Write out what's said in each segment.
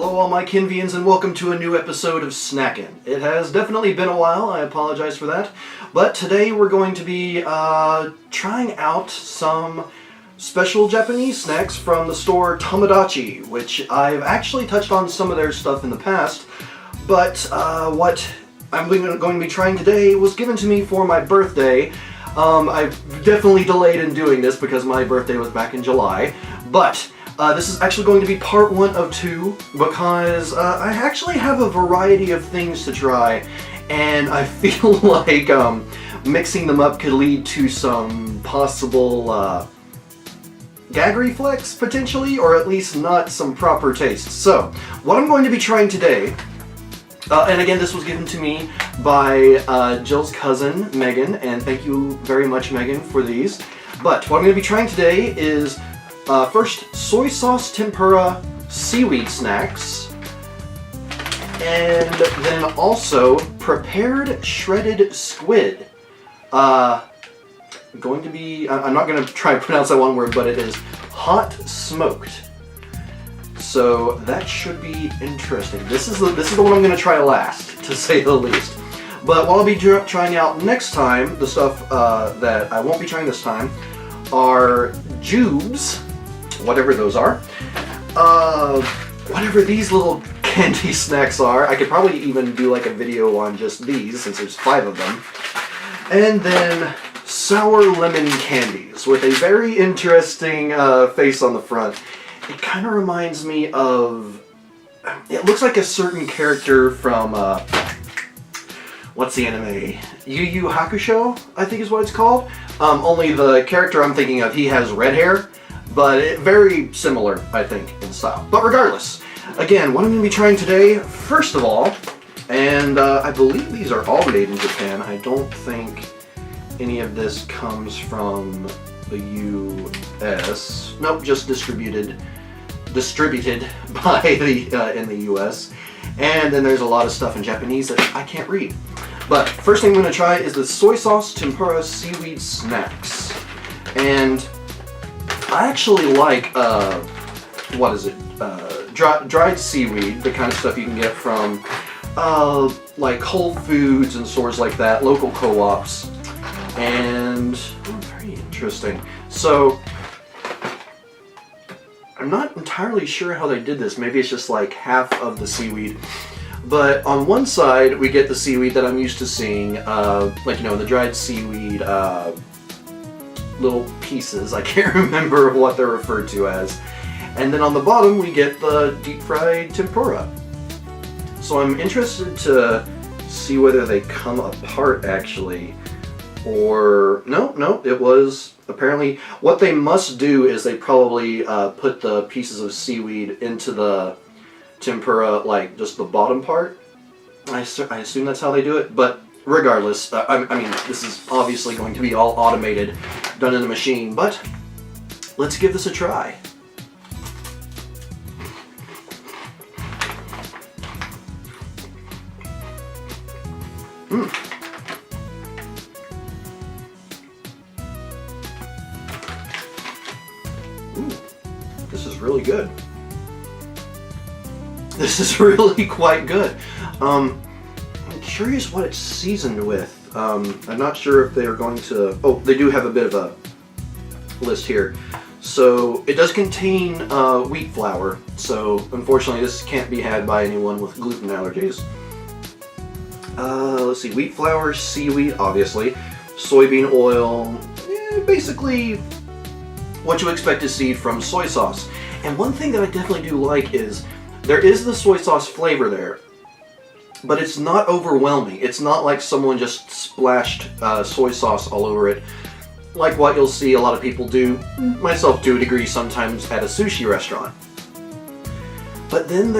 Hello all my Kenvians and welcome to a new episode of SNACK-KENN. It has definitely been a while, I apologize for that, but today we're going to be trying out some special Japanese snacks from the store Tomodachi, which I've actually touched on some of their stuff in the past, but what I'm going to be trying today was given to me for my birthday. I've definitely delayed in doing this because my birthday was back in July, but this is actually going to be part 1 of 2 because I actually have a variety of things to try, and I feel like mixing them up could lead to some possible gag reflex, potentially, or at least not some proper taste. So, what I'm going to be trying today, and again, this was given to me by Jill's cousin, Megan, and thank you very much, Megan, for these. But what I'm going to be trying today is first, soy sauce tempura seaweed snacks, and then also prepared shredded squid. Going to be, I'm not going to try and pronounce that one word, but it is hot smoked. So that should be interesting. This is the one I'm going to try last, to say the least. But what I'll be trying out next time, the stuff that I won't be trying this time, are jubes, whatever those are, whatever these little candy snacks are. I could probably even do like a video on just these since there's 5 of them. And then sour lemon candies with a very interesting face on the front. It kind of reminds me of, it looks like a certain character from, what's the anime? Yu Yu Hakusho, I think is what it's called. Only the character I'm thinking of, he has red hair, but very similar, I think, in style. But regardless, again, what I'm going to be trying today, first of all, and I believe these are all made in Japan. I don't think any of this comes from the US. Nope, just distributed by the in the US. And then there's a lot of stuff in Japanese that I can't read. But first thing I'm going to try is the soy sauce tempura seaweed snacks. And I actually like, what is it, dried seaweed, the kind of stuff you can get from like Whole Foods and stores like that, local co-ops. And very interesting. So I'm not entirely sure how they did this. Maybe it's just like half of the seaweed. But on one side, we get the seaweed that I'm used to seeing, like, you know, the dried seaweed little pieces. I can't remember what they're referred to as. And then on the bottom, we get the deep-fried tempura. So I'm interested to see whether they come apart, actually. Or, no, it was apparently, what they must do is they probably put the pieces of seaweed into the tempura, like just the bottom part. I assume that's how they do it, but regardless, I mean, this is obviously going to be all automated, done in a machine, but let's give this a try. This is really good. This is really quite good. I'm curious what it's seasoned with. I'm not sure if they are going to... Oh, they do have a bit of a list here. So it does contain wheat flour. So unfortunately this can't be had by anyone with gluten allergies. Let's see, wheat flour, seaweed, obviously, soybean oil, basically what you expect to see from soy sauce. And one thing that I definitely do like is there is the soy sauce flavor there, but it's not overwhelming. It's not like someone just splashed soy sauce all over it, like what you'll see a lot of people do, myself to a degree sometimes, at a sushi restaurant. But then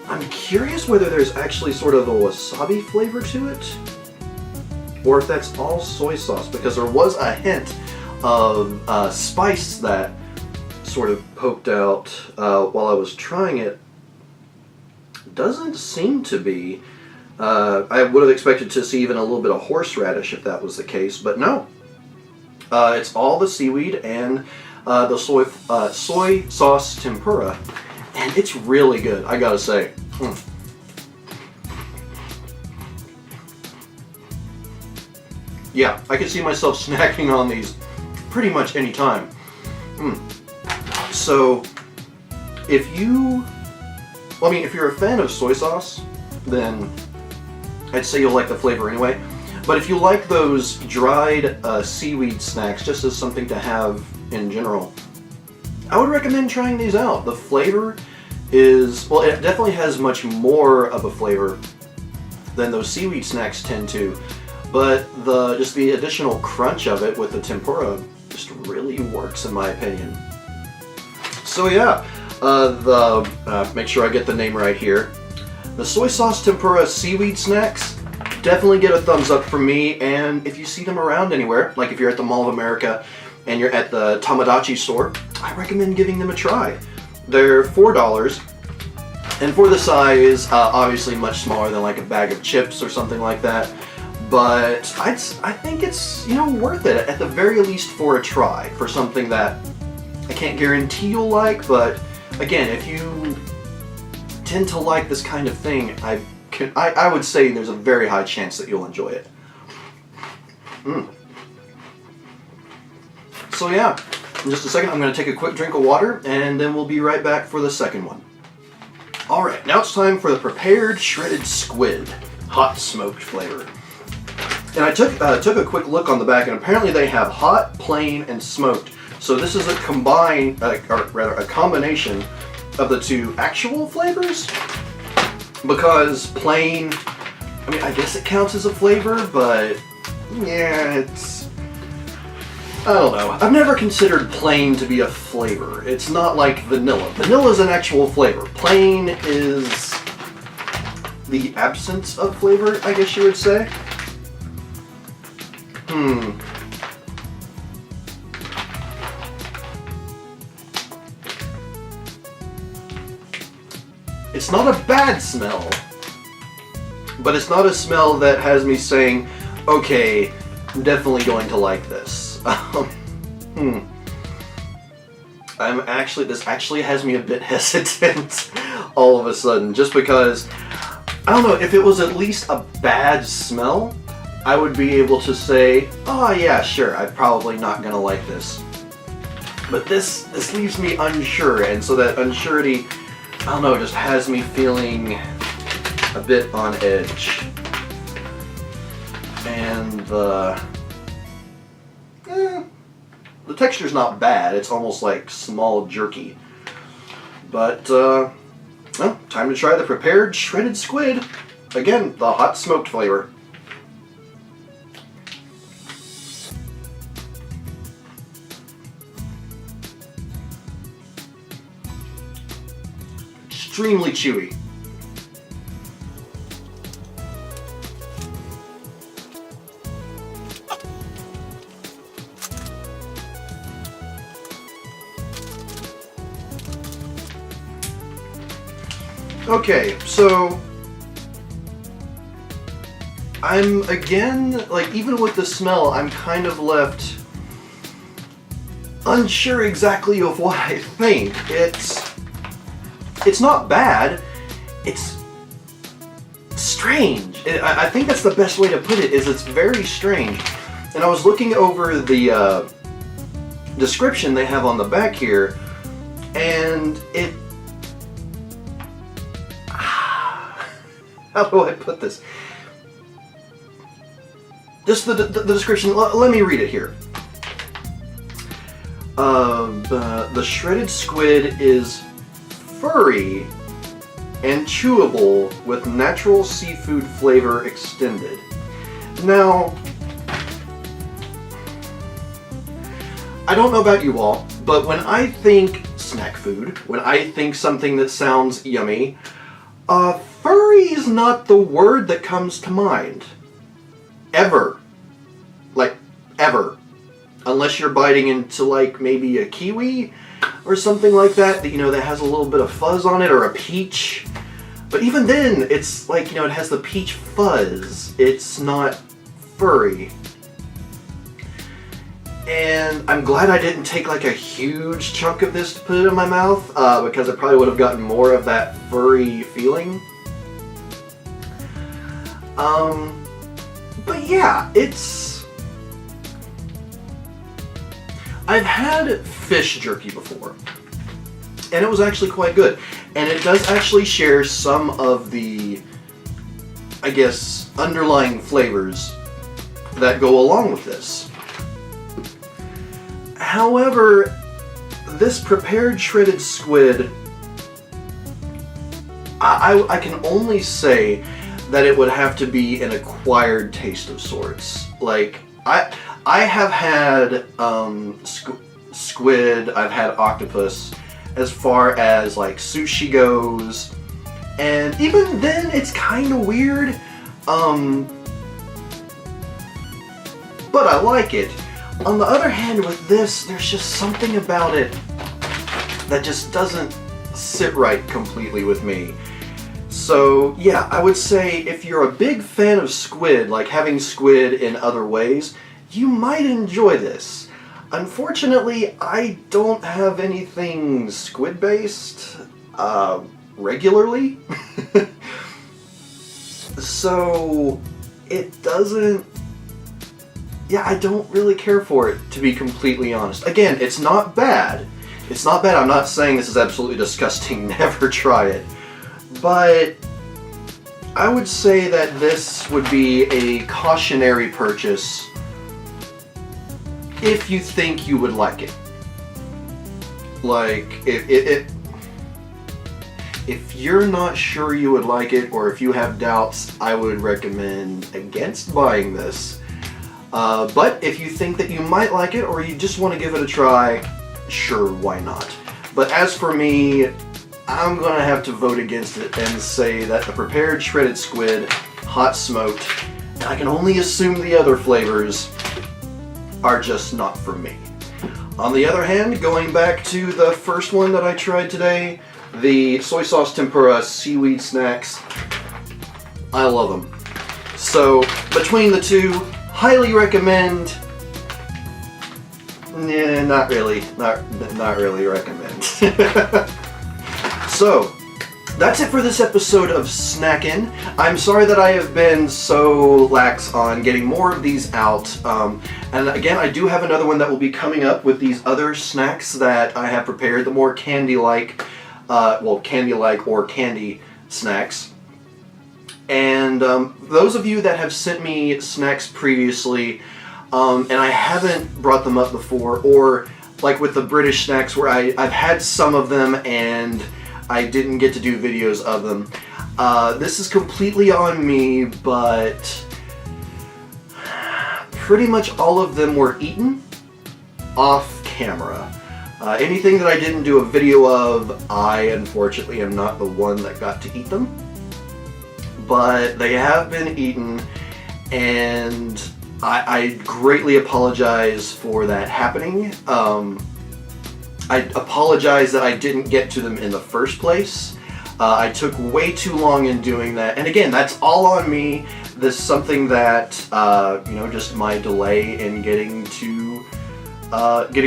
I'm curious whether there's actually sort of a wasabi flavor to it, or if that's all soy sauce, because there was a hint of spice that sort of poked out while I was trying it. Doesn't seem to be. I would have expected to see even a little bit of horseradish if that was the case, but no. It's all the seaweed and the soy sauce tempura. and it's really good, I gotta say. Yeah, I can see myself snacking on these pretty much any time. So, if you, well, I mean, if you're a fan of soy sauce, then I'd say you'll like the flavor anyway. But if you like those dried seaweed snacks, just as something to have in general, I would recommend trying these out. The flavor is, well, it definitely has much more of a flavor than those seaweed snacks tend to. But just the additional crunch of it with the tempura just really works, in my opinion. So yeah, make sure I get the name right here. The soy sauce tempura seaweed snacks definitely get a thumbs up from me, and if you see them around anywhere, like if you're at the Mall of America and you're at the Tomodachi store, I recommend giving them a try. They're $4, and for the size, obviously much smaller than like a bag of chips or something like that. But I think it's, you know, worth it, at the very least for a try, for something that I can't guarantee you'll like, but again, if you tend to like this kind of thing, I would say there's a very high chance that you'll enjoy it. So yeah, in just a second I'm going to take a quick drink of water, and then we'll be right back for the second one. Alright, now it's time for the prepared shredded squid, hot smoked flavor. And I took a quick look on the back, and apparently they have hot, plain, and smoked. So this is a a combination of the two actual flavors. Because plain, I mean, I guess it counts as a flavor, but yeah, it's, I don't know. I've never considered plain to be a flavor. It's not like vanilla. Vanilla is an actual flavor. Plain is the absence of flavor, I guess you would say. It's not a bad smell, but it's not a smell that has me saying, okay, I'm definitely going to like this. This actually has me a bit hesitant all of a sudden, just because, I don't know, if it was at least a bad smell, I would be able to say, oh yeah, sure, I'm probably not gonna like this. But this leaves me unsure, and so that unsurety, I don't know, just has me feeling a bit on edge. And the texture's not bad, it's almost like small jerky. But, well, time to try the prepared shredded squid. Again, the hot smoked flavor. Extremely chewy. Okay, so I'm again, like, even with the smell, I'm kind of left unsure exactly of what I think. It's not bad, it's strange. I think that's the best way to put it, is it's very strange. And I was looking over the description they have on the back here, and it... How do I put this? Just the description, let me read it here. The shredded squid is furry and chewable with natural seafood flavor extended. Now, I don't know about you all, but when I think snack food, when I think something that sounds yummy, furry is not the word that comes to mind. Ever. Like, ever. Unless you're biting into, like, maybe a kiwi or something like that, you know, that has a little bit of fuzz on it, or a peach. But even then, it's like, you know, it has the peach fuzz. It's not furry. And I'm glad I didn't take like a huge chunk of this to put it in my mouth, because I probably would have gotten more of that furry feeling. But yeah, I've had fish jerky before, and it was actually quite good. And it does actually share some of the, I guess, underlying flavors that go along with this. However, this prepared shredded squid, I can only say that it would have to be an acquired taste of sorts. Like, I have had squid, I've had octopus, as far as like sushi goes, and even then it's kind of weird, but I like it. On the other hand, with this, there's just something about it that just doesn't sit right completely with me. So yeah, I would say if you're a big fan of squid, like having squid in other ways, you might enjoy this. Unfortunately, I don't have anything squid-based regularly, so it doesn't... Yeah, I don't really care for it, to be completely honest. Again, it's not bad. It's not bad. I'm not saying this is absolutely disgusting. Never try it. But I would say that this would be a cautionary purchase if you think you would like it. Like, if you're not sure you would like it, or if you have doubts, I would recommend against buying this. But if you think that you might like it, or you just want to give it a try, sure, why not? But as for me, I'm going to have to vote against it and say that the prepared shredded squid, hot smoked, and I can only assume the other flavors, are just not for me. On the other hand, going back to the first one that I tried today, the soy sauce tempura seaweed snacks, I love them. So between the two, highly recommend. Nah, not really. Not really recommend. So, that's it for this episode of Snack-KENN. I'm sorry that I have been so lax on getting more of these out. And again, I do have another one that will be coming up with these other snacks that I have prepared, the more candy-like, candy-like or candy snacks. And those of you that have sent me snacks previously, and I haven't brought them up before, or like with the British snacks where I've had some of them and I didn't get to do videos of them, this is completely on me, but pretty much all of them were eaten off camera. Anything that I didn't do a video of, I unfortunately am not the one that got to eat them. But they have been eaten, and I greatly apologize for that happening. I apologize that I didn't get to them in the first place. I took way too long in doing that, and again, that's all on me. This is something that, just my delay in getting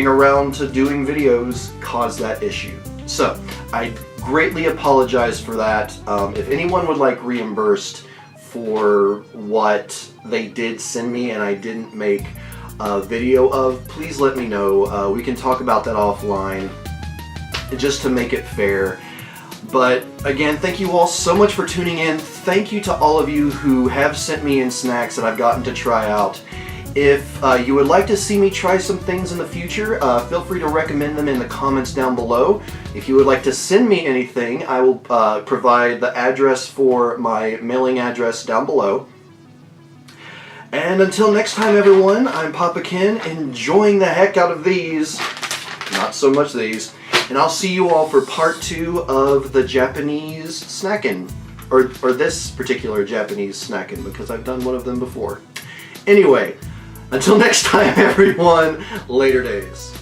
around to doing videos caused that issue. So, I greatly apologize for that. If anyone would like reimbursed for what they did send me and I didn't make a video of, please let me know. We can talk about that offline just to make it fair. But again, thank you all so much for tuning in. Thank you to all of you who have sent me in snacks that I've gotten to try out. If you would like to see me try some things in the future, feel free to recommend them in the comments down below. If you would like to send me anything, I will provide the address for my mailing address down below. And until next time, everyone, I'm PapaKenn, enjoying the heck out of these, not so much these, and I'll see you all for part 2 of the Japanese Snack-KENN, or this particular Japanese Snack-KENN, because I've done one of them before. Anyway, until next time, everyone, later days.